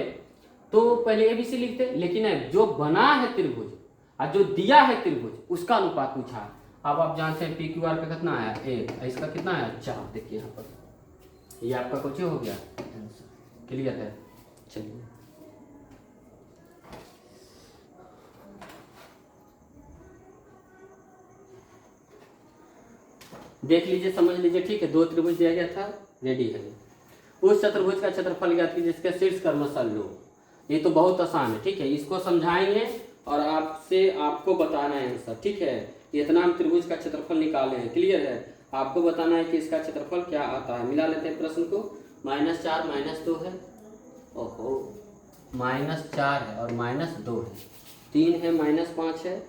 तो पहले ABC लिखते, लेकिन जो बना है त्रिभुज और जो दिया है त्रिभुज उसका अनुपात पूछा है। अब आप जानते हैं PQR का कितना आया 1, इसका कितना आया 4। देखिए यहाँ पर ये आपका कुछ हो गया आंसर। क्लियर है? चलिए देख लीजिए, समझ लीजिए। ठीक है, 2 त्रिभुज दिया गया था, रेडी है। उस चतुर्भुज का क्षेत्रफल ज्ञात कीजिए जिसके शीर्ष क्रमशः लो। ये तो बहुत आसान है। ठीक है, इसको समझाएंगे और आपको बताना है आंसर। ठीक है, इतना हम त्रिभुज का क्षेत्रफल निकाले हैं। क्लियर है? आपको बताना है कि इसका क्षेत्रफल क्या आता है। मिला लेते हैं प्रश्न को। -4 -2 है, ओहो -4 है और -2 है, 3 है -5 है,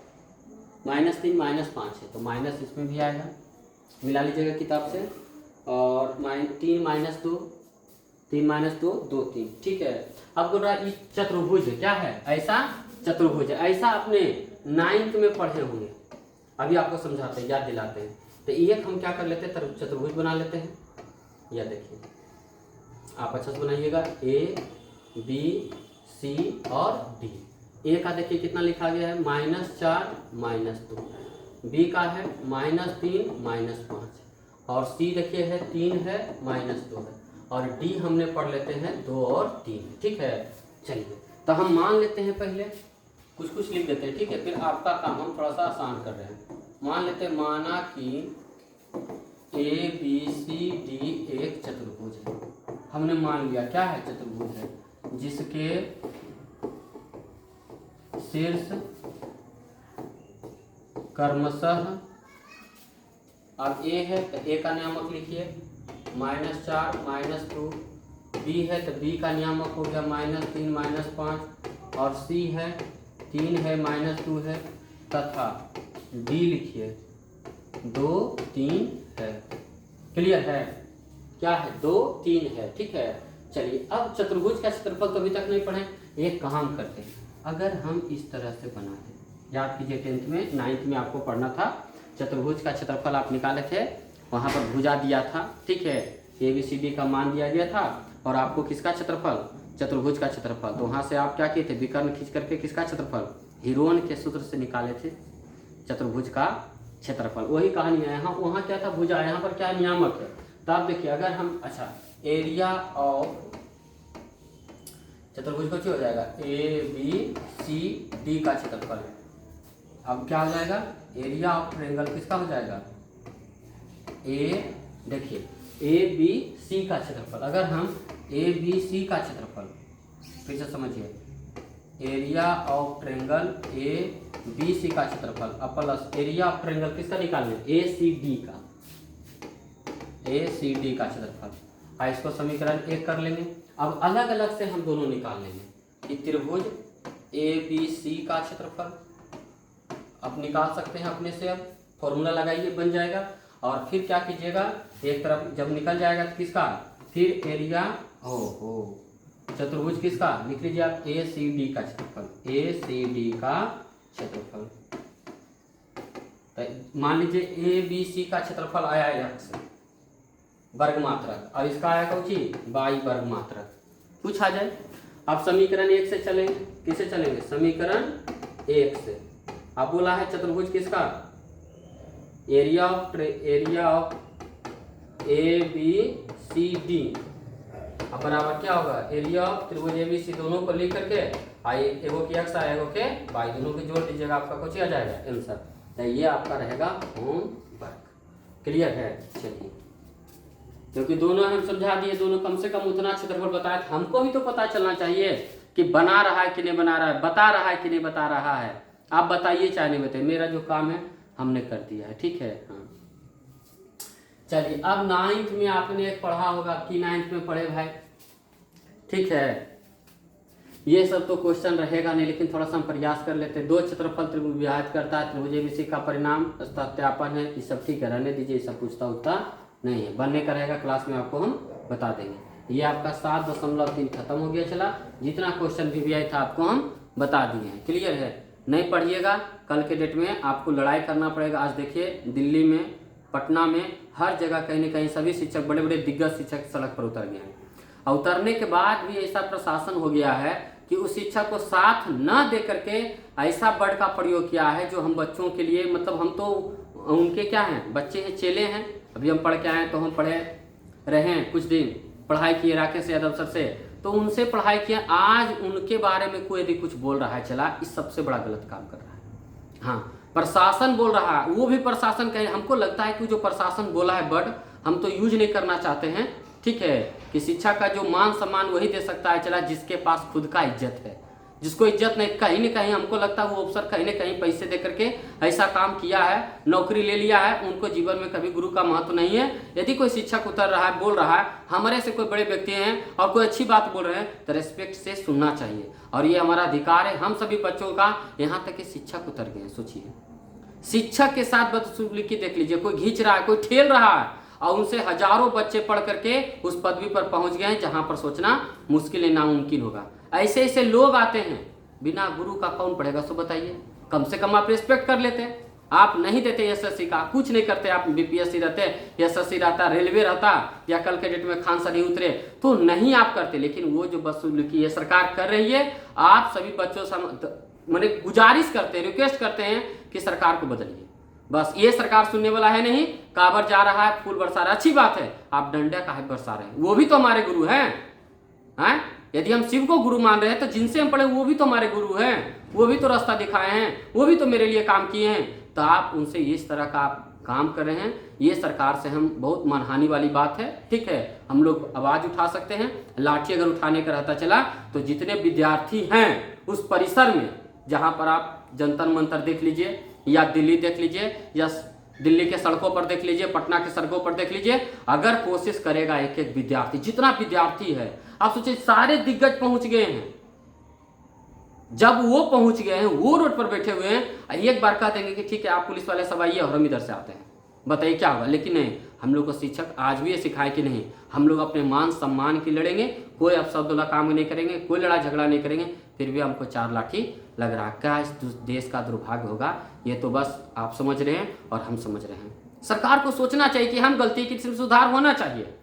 -3 -5 है, तो माइनस इसमें भी आएगा। मिला लीजिएगा किताब से। और 3 -2, 3 -2 2 3। ठीक है, अब बोल रहा है चतुर्भुज है, क्या है? ऐसा चतुर्भुज है। ऐसा आपने 9th में पढ़े होंगे, अभी आपको समझाते हैं, याद दिलाते हैं। तो एक हम क्या कर लेते हैं, चतुर्भुज बना लेते हैं। यह देखिए, आप अच्छा से बनाइएगा, ABC और D। A का देखिए कितना लिखा गया है -4 -2, B का है -3 -5, और C देखिए है 3 है -2 है, और D हमने पढ़ लेते हैं 2 और 3। ठीक है, चलिए तो हम मान लेते हैं, पहले कुछ लिख देते हैं। ठीक है, फिर आपका काम हम थोड़ा सा आसान कर रहे हैं। मान लेते हैं, माना कि ABCD एक चतुर्भुज है। हमने मान लिया क्या है, चतुर्भुज है, जिसके शीर्ष क्रमशः, अब A है तो A का नियामक लिखिए -4 -2, B है तो B का नियामक हो गया -3 -5, और C है 3 है -2 है, तथा D लिखिए 2 3 है। क्लियर है? क्या है? 2 3 है। ठीक है, चलिए अब चतुर्भुज का क्षेत्रफल तो अभी तक नहीं पढ़े। एक काम करते हैं, अगर हम इस तरह से बना दें, याद कीजिए 10th में 9th में आपको पढ़ना था, चतुर्भुज का क्षेत्रफल आप निकाले थे, वहाँ पर भुजा दिया था। ठीक है, ABCD का मान दिया गया था, और आपको किसका क्षेत्रफल, चतुर्भुज का क्षेत्रफल। तो वहाँ से आप क्या किए थे, विकर्ण खींच करके किसका क्षेत्रफल, हिरोन के सूत्र से निकाले थे चतुर्भुज का क्षेत्रफल। वही कहानी है यहाँ, वहाँ क्या था भुजा, यहाँ पर क्या नियामक है। तो आप देखिए, अगर हम अच्छा एरिया ऑफ चतुर्भुज को क्या हो जाएगा, ABCD का क्षेत्रफल है। अब क्या हो जाएगा, एरिया ऑफ ट्रायंगल किसका हो जाएगा, देखिए ABC का क्षेत्रफल। अगर हम ABC का क्षेत्रफल, फिर से समझिए, area of triangle A B C का क्षेत्रफल अब प्लस एरिया ऑफ ट्रायंगल किसका निकालना है, ए सी डी का, ए सी डी का क्षेत्रफल। इसको समीकरण 1 कर लेंगे। अब अलग अलग से हम दोनों निकाल लेंगे कि त्रिभुज ए बी सी का क्षेत्रफल अब निकाल सकते हैं अपने से। अब फॉर्मूला लगाइए, बन जाएगा। और फिर क्या कीजिएगा, एक तरफ जब निकल जाएगा तो किसका, फिर एरिया चतुर्भुज किसका लिख लीजिए आप, ए सी डी का क्षेत्रफल, ए सी डी का क्षेत्रफल। मान लीजिए ए बी सी का क्षेत्रफल आया एक्स वर्ग मात्रक और इसका आया कौची वाई वर्ग मात्रक, कुछ आ जाए। अब समीकरण 1 से चलेंगे, किसे चलेंगे, समीकरण 1 से। अब बोला है चतुर्भुज किसका, area of A B C D अब बराबर क्या होगा, एरिया ऑफ त्रिभुज ए बी सी दोनों को लिख करके एगो की एक्स आएगा के वाई, दोनों को जोड़ दीजिएगा, आपका कुछ आ जाएगा आंसर। तो ये आपका रहेगा होमवर्क। क्लियर है, चलिए। क्योंकि दोनों हम समझा दिए, दोनों कम से कम उतना क्षेत्रफल बताया, हमको भी तो पता चलना चाहिए कि बना रहा है कि नहीं बना रहा है, बता रहा है कि नहीं बता रहा है। आप बताइए चाहे नहीं बताइए, मेरा जो काम है हमने कर दिया है, ठीक है। हाँ चलिए, अब 9th में आपने एक पढ़ा होगा कि 9th में पढ़े भाई, ठीक है। ये सब तो क्वेश्चन रहेगा नहीं, लेकिन थोड़ा सा हम प्रयास कर लेते हैं। दो क्षेत्रफल त्रिभुज विभाजित करता है, त्रिभुज एबीसी का परिणाम सत्यापन है, ये सब ठीक है, रहने दीजिए, ये सब पूछता उठता नहीं है। बनने का रहेगा क्लास में, आपको हम बता देंगे। ये आपका 7.3 खत्म हो गया। चला, जितना क्वेश्चन भी आया था आपको हम बता दिए हैं। क्लियर है, नहीं पढ़िएगा, कल के डेट में आपको लड़ाई करना पड़ेगा। आज देखिए दिल्ली में, पटना में, हर जगह कहीं न कहीं सभी शिक्षक, बड़े बड़े दिग्गज शिक्षक सड़क पर उतर गए हैं। और उतरने के बाद भी ऐसा प्रशासन हो गया है कि उस शिक्षक को साथ न दे करके ऐसा वर्ड का प्रयोग किया है जो हम बच्चों के लिए, मतलब हम तो उनके क्या हैं, बच्चे हैं, चेले हैं। अभी हम पढ़ के आए तो हम पढ़े रहे हैं, कुछ दिन पढ़ाई किए राकेश यादव सर से, तो उनसे पढ़ाई किया। आज उनके बारे में कोई यदि कुछ बोल रहा है, चला, इस सबसे बड़ा गलत काम कर रहा है। हाँ, प्रशासन बोल रहा है, वो भी प्रशासन कहे, हमको लगता है कि जो प्रशासन बोला है वर्ड हम तो यूज नहीं करना चाहते हैं, ठीक है। कि शिक्षा का जो मान सम्मान वही दे सकता है, चला, जिसके पास खुद का इज्जत है। जिसको इज्जत नहीं, कहीं न कहीं हमको लगता है वो अफसर कहीं न कहीं पैसे दे करके ऐसा काम किया है, नौकरी ले लिया है, उनको जीवन में कभी गुरु का महत्व नहीं है। यदि कोई शिक्षक उतर रहा है, बोल रहा है, हमारे से कोई बड़े व्यक्ति हैं और कोई अच्छी बात बोल रहे हैं, तो रेस्पेक्ट से सुनना चाहिए, और ये हमारा अधिकार है हम सभी बच्चों का। यहाँ तक कि शिक्षक उतर गए, सोचिए, शिक्षक के साथ बदसलूकी देख लीजिए, कोई खींच रहा है, कोई ठेल रहा है, और उनसे हजारों बच्चे पढ़ करके उस पदवी पर पहुंच गए हैं जहां पर सोचना मुश्किल है, नामुमकिन होगा। ऐसे ऐसे लोग आते हैं, बिना गुरु का कौन पढ़ेगा, सो बताइए। कम से कम आप रिस्पेक्ट कर लेते, आप नहीं देते एसएससी का, कुछ नहीं करते आप, बीपीएससी रहते, एसएससी रहता, रेलवे रहता, या कल के डेट में खान सर नहीं उतरे तो नहीं आप करते। लेकिन वो जो बदसलूकी ये सरकार कर रही है, आप सभी बच्चों से मैंने गुजारिश करते हैं, रिक्वेस्ट करते हैं कि सरकार को बदलिए। बस ये सरकार सुनने वाला है नहीं, काबर जा रहा है, फूल बरसा रहा है, अच्छी बात है, आप डंडा काहे बरसा रहे हैं, वो भी तो हमारे गुरु हैं। यदि हम शिव को गुरु मान रहे हैं तो जिनसे हम पढ़े वो भी तो हमारे गुरु हैं, वो भी तो रास्ता दिखाए हैं, वो भी तो मेरे लिए काम किए हैं। तो आप उनसे इस तरह का आप काम कर रहे हैं, ये सरकार से हम बहुत मानहानि वाली बात है, ठीक है। हम लोग आवाज उठा सकते हैं, लाठी अगर उठाने का रहता चला तो जितने विद्यार्थी हैं उस परिसर में, जहां पर आप जंतर मंतर देख लीजिए, या दिल्ली देख लीजिए, या दिल्ली के सड़कों पर देख लीजिए, पटना के सड़कों पर देख लीजिए, अगर कोशिश करेगा एक एक विद्यार्थी, जितना विद्यार्थी है, आप सोचिए सारे दिग्गज पहुंच गए हैं। जब वो पहुंच गए हैं, वो रोड पर बैठे हुए हैं, एक बार कह देंगे कि ठीक है आप पुलिस वाले सब आइए और हम इधर से आते हैं, बताइए क्या होगा। लेकिन नहीं, हम लोग को शिक्षक आज भी ये सिखाए कि नहीं, हम लोग अपने मान सम्मान की लड़ेंगे, कोई अपशब्द काम नहीं करेंगे, कोई लड़ाई झगड़ा नहीं करेंगे, फिर भी हमको 4 लाठी लग रहा है। क्या इस देश का दुर्भाग्य होगा, ये तो बस आप समझ रहे हैं और हम समझ रहे हैं। सरकार को सोचना चाहिए कि हम गलती की सिर्फ सुधार होना चाहिए,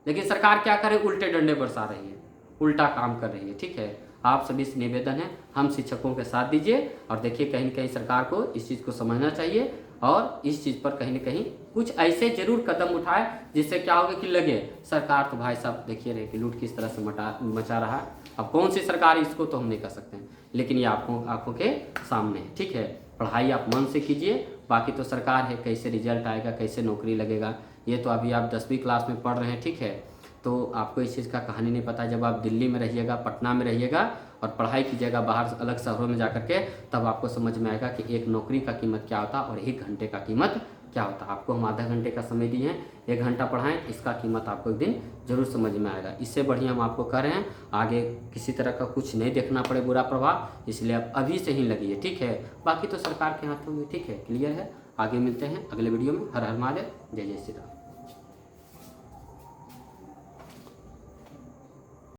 लेकिन सरकार क्या करे, उल्टे डंडे बरसा रही है, उल्टा काम कर रही है, ठीक है। आप सभी से निवेदन है, हम शिक्षकों के साथ दीजिए, और देखिए कहीं न कहीं सरकार को इस चीज़ को समझना चाहिए, और इस चीज़ पर कहीं न कहीं कुछ ऐसे जरूर कदम उठाए जिससे क्या होगा कि लगे सरकार तो भाई साहब देखिए रहे कि लूट किस तरह से मचा रहा है। अब कौन सी सरकार, इसको तो हम नहीं कर सकते हैं, लेकिन ये आंखों के सामने है, ठीक है। पढ़ाई आप मन से कीजिए, बाकी तो सरकार है, कैसे रिजल्ट आएगा, कैसे नौकरी लगेगा, ये तो अभी आप 10वीं क्लास में पढ़ रहे हैं, ठीक है। तो आपको इस चीज़ का कहानी नहीं पता। जब आप दिल्ली में रहिएगा, पटना में रहिएगा और पढ़ाई कीजिएगा बाहर अलग शहरों में जा करके, तब आपको समझ में आएगा कि एक नौकरी का कीमत क्या होता और 1 घंटे का कीमत क्या होता। आपको हम आधा घंटे का समय दिए हैं, 1 घंटा पढ़ाएं, इसका कीमत आपको एक दिन जरूर समझ में आएगा। इससे बढ़िया हम आपको कह रहे हैं आगे किसी तरह का कुछ नहीं देखना पड़े बुरा प्रभाव, इसलिए आप अभी से ही लगिए, ठीक है। बाकी तो सरकार के हाथों में, ठीक है, क्लियर है। आगे मिलते हैं अगले वीडियो में। हर हर महादेव, जय जय श्री राम।